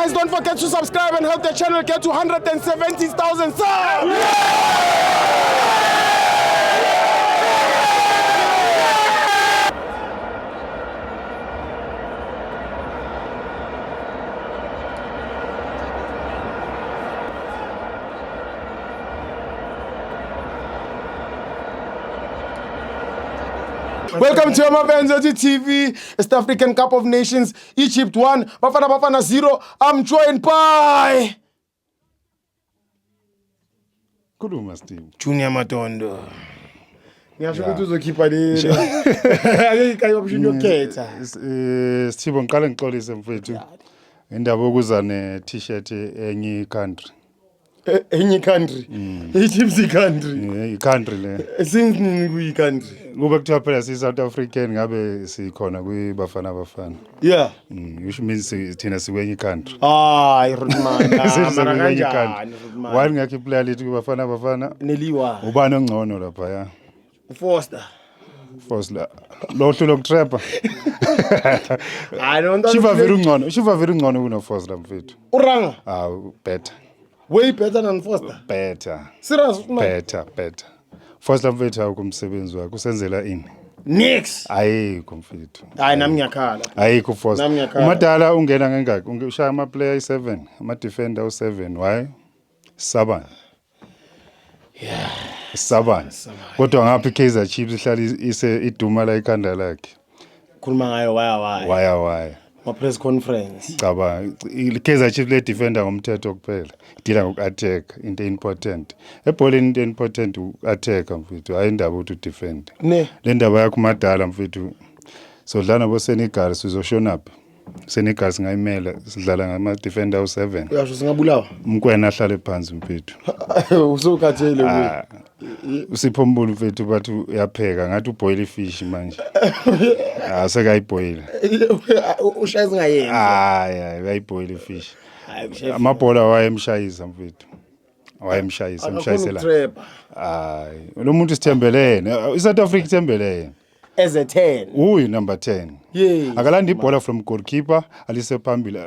guys, don't forget to subscribe and help the channel get to 170,000 subs. Welcome to Amabenzo TV, East African Cup of Nations, Egypt 1, Bafana 0. I'm joined by Kuluma Steve. Junior Matondo. Ngiyasho ukuthi uzokhipha leli. Ake kayi option yokhetha. Sithibo ngiqale ngixolise mfethu. Indaba yokuza ne t-shirt enye country. Enye country. Egypt country. I-country le. Since kuyi country. Kube kuthiwa phela si South African ngabe sikhona kwiBafana. Yeah. Which means thina sikwenye country. Hayi Rudman. Mara kanjani Rudman? Wani ngakho iplayer lethu kwiBafana? Neliwa. Ubani ongcono lapha ya? Foster. Lo hlulo lokutrapper. I don't Shiva very ngcono kuno Foster mfethu. Uranga? Better. Way better than Foster. Better. Serious man. Better. Foster mfethu akumsebenzi wakhe usenzela ini? Next. Ayikho mfethu. Hayi nami ngiyakhala. Ayikho Foster. Umadala ungena ngengaki? Ushaya ama player 7, ama defender u7. Why? Saban. Yeah. Saban. Kodwa ngapha iKaizer Chiefs ihlala iduma la ikhanda lakhe. Khuluma ngayo Why? Ma press conference. Chaba iKaizer Chiefs le defender ngomthetho kuphela. Idila ngoku-attack into important. Ebholeni into important u-attack mfethu hayi indaba ukuthi udefend. Ne. Le ndaba yakho madala mfethu. Sodlala nabo Senegal sizoshona phi? Senegal singayimela sidlala ngama defender u7. Uyasho singabulawa. Umkwena ahlale phansi mfethu. Usukhathele we. Usiphombula mfethu bathi uyapheka ngathi uboil fish manje. Sekayiboil. Ushaya singayenza. Hayi uyayiboil fish. Amabhola wayemshayisa mfethu. Umshayisela. Hayi lo muntu sithembelene. iSouth Africa ithembelene. As a 10. Uyi number 10. Yeah. Akalanda ibhola from goalkeeper alise phambili.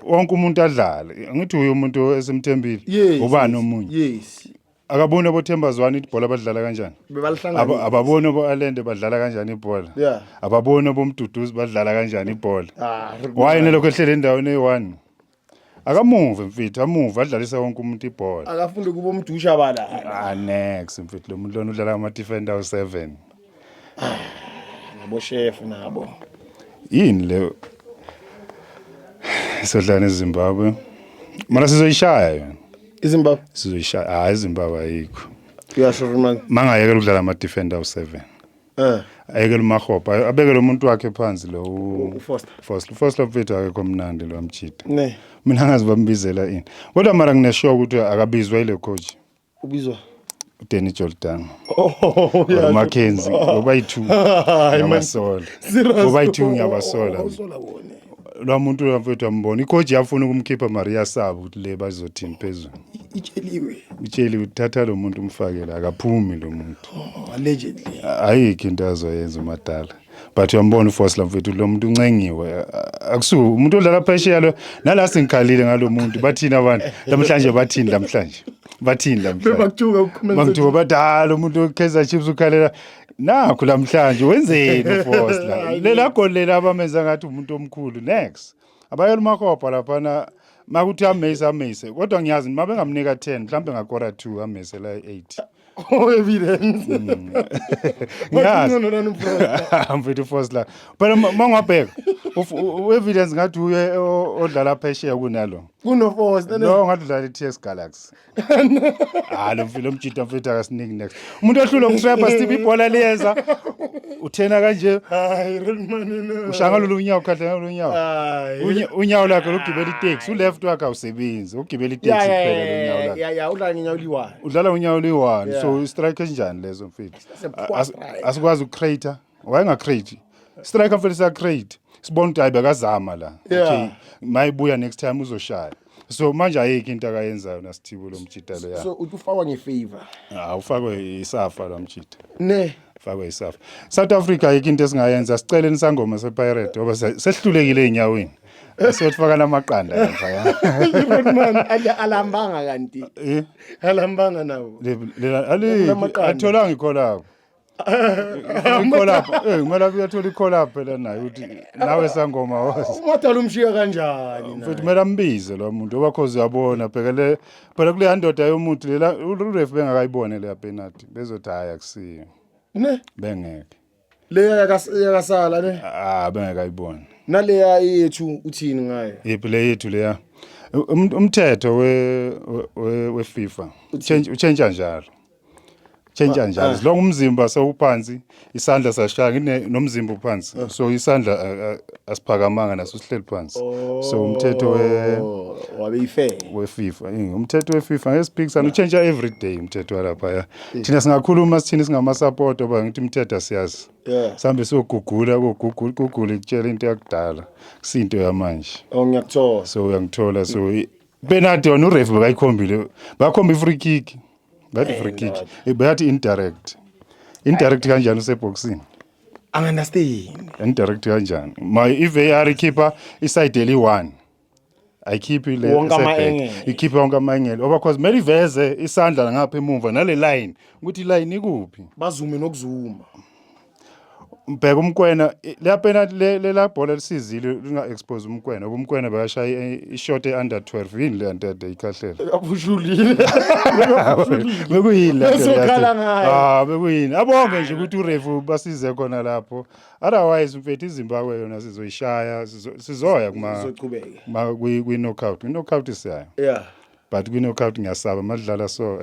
Wonke umuntu adlale. Ngithi uyo umuntu esemthembile. Ubani omunye? Yes. Akabona boThemba Zwane ibhola badlala kanjani? Bebalihlangana. Ababona boAlende badlala kanjani ibhola? Yeah. Ababona boMduduzi badlala kanjani ibhola? Wayena lokho ehlele endaweni e1. Akamuve mfethu, amuve adlalisa wonke umuntu ibhola. Akafunde kubo umdusha bala. Next mfethu lo muntu lona udlala ama defender u7. Nabo chef nabo. Yini le sodlana eZimbabwe? Mara sizoyishaya yona. iZimbabwe Sizoyishaya. iZimbabwe ayikho. Uyasho man. Mangayekela ukudlala ama defender u7. Ayekela uMahopa abekele umuntu wakhe phansi lo Foster mfethu akekho mnandi lo amchita. Ne. Mina ngazi bambizela ini. Kodwa mara ngineshow ukuthi akabizwa ile coach. Ubizwa Danny Jordan. Yeah. Mackenzie ngoba yi2 yabasola. Ngoba yi2 yabasola. Lo muntu mfethu ambona icoach yafuna ukumkhipha Maria Sabo ukuthi le bazothini phezulu. Itsheliwe uthatha lo muntu umfakela akaphumi lo muntu. Allegedly. Ayikho into azoyenza umadala. But uyambona uFosla mfethu lo muntu uncengiwe. Akusu umuntu odlala phesheya lo nala singikhalile ngalo muntu bathina abantu namhlanje bathini namhlanje. Bebakujuka ukukhomela. Bangithuka badala umuntu oKaizer Chiefs ukhalela nakho namhlanje wenzeni uFosla. Lela goal lela abamenza ngathi umuntu omkhulu next. Abayela uMakopa lapha makuthi amase kodwa ngiyazi mabe ngamnika 10 mhlambe ngakora 2 amase la 8. Evidence. Mfethu Foster. But mangabheka evidence ngathi uye odlala phesheya kunalo. Kuno Foster. No ngathi udlala iTS Galaxy. Lo mfilo mjita mfethu akasiniki next. Umuntu ohlula ukutrapper Steve ibhola liyeza. Uthena kanje. Hayi Rudman. Ushangalo lunyawo khadla lunyawo. Unyawo lakhe lugibela itaxi uleft wakhe awusebenzi ugibela itaxi kuphela lunyawo lakhe. Yeah udlala ngenyawo liwani. Udlala unyawo liwani so striker njani lezo mfethu. Asikwazi ukucreate. Wayengacreate. Striker mfethu sa create. Sibona ukuthi ayibekazama la. Okay. Mayibuya next time uzoshaya. So manje ayikho into akayenzayo naSithibo lo mjita lo ya. So ufakwa ngefavor. Ufakwe isafa lo mjita. Ne. Fakwe isafa. South Africa ayikho into esingayenza sicele nisangoma sePirate ngoba sehlulekile enyaweni. Siyofaka namaqanda lapha. Rodman alambanga kanti. Alambanga nawo. Ali athola ngikolapho. Ikolapho ngimela uyathola ikolapho phela naye uthi nawe sangoma wose. Umadala umshiya kanjani Mfethu kumele ambize lo muntu obakhozi yabona phela kule ndoda yomuntu lela uref bengakayibone le penalty bezothi hayi akusiyo. Ne? Bengeke. Leya yakasala ne? Bengakayibona. Naleya yethu uthini ngayo? Yiphi le yethu leya? Umthetho we FIFA change njalo. Change njalo. Lo umzimba sewuphansi, isandla sashaya nomzimba uphansi. So isandla asiphakamanga naso sihleli phansi. So umthetho we FIFA. Umthetho we FIFA ngespeaks change every day umthetho walapha. Thina singakhuluma sithini singama support oba ngithi umthetho asiyazi. Sambe sogugula ikutshela into yakudala. Kusinto yamanje. Ngiyakuthola. So uyangithola so penalty wona uref bekayikhombile. Bakhomba free kick. Bathi free kick. Bathi indirect. Indirect kanjani useboxing? Understand. Indirect kanjani? My VAR keeper iside eli1. Ayikhiphi le setback. Ikhipha wonke amangelo. Oba cause mele iveze isandla ngapha emuva nale line. Ukuthi line ikuphi? Bazume nokuzuma. Mbheka umkwena le penalty le bhola lisizile linga expose umkwena. Umkwena bayashaya ishot under 12 yini le nto ikhahlela. Abushulile. Bekuyini Sokhala ngayo. Bekuyini. Abonge nje ukuthi urefu basize khona lapho. Otherwise mfethu iZimbabwe yona sizoyishaya sizoya sizochubeka. Kwi knockout. Knockout isaya. Yeah. But kwi knockout ngiyasaba madlala so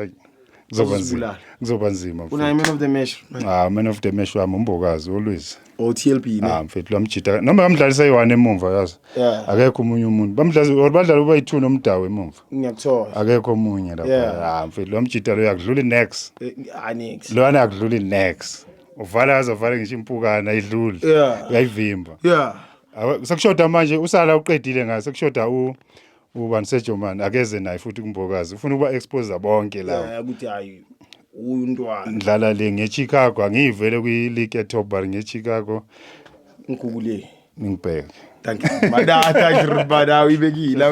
kuzoba nzima. Una man of the match. Man of the match wami umbokazi always. TLP ne. Mfethu lamjita noma ngamdlalisa yi1 emumva yazi. Akekho umunye umuntu. Badlala uba yi2 nomdawo emumva. Ngiyakuthola. Akekho umunye lapha. Mfethu lamjita lo yakudlula next. Next. Lo ana yakudlula next. Uvala azovala ngisho impukana idlule. Uyayivimba. Sekushoda manje usala uqedile ngaso sekushoda ubani seJomani akeze naye futhi kumbokazi ufuna ukuba expose bonke la ukuthi hayi uyintwana ndlala le ngeChicago angivele kwi league etop bar ngeChicago ngigugule ngibheke thank you madata uyibekile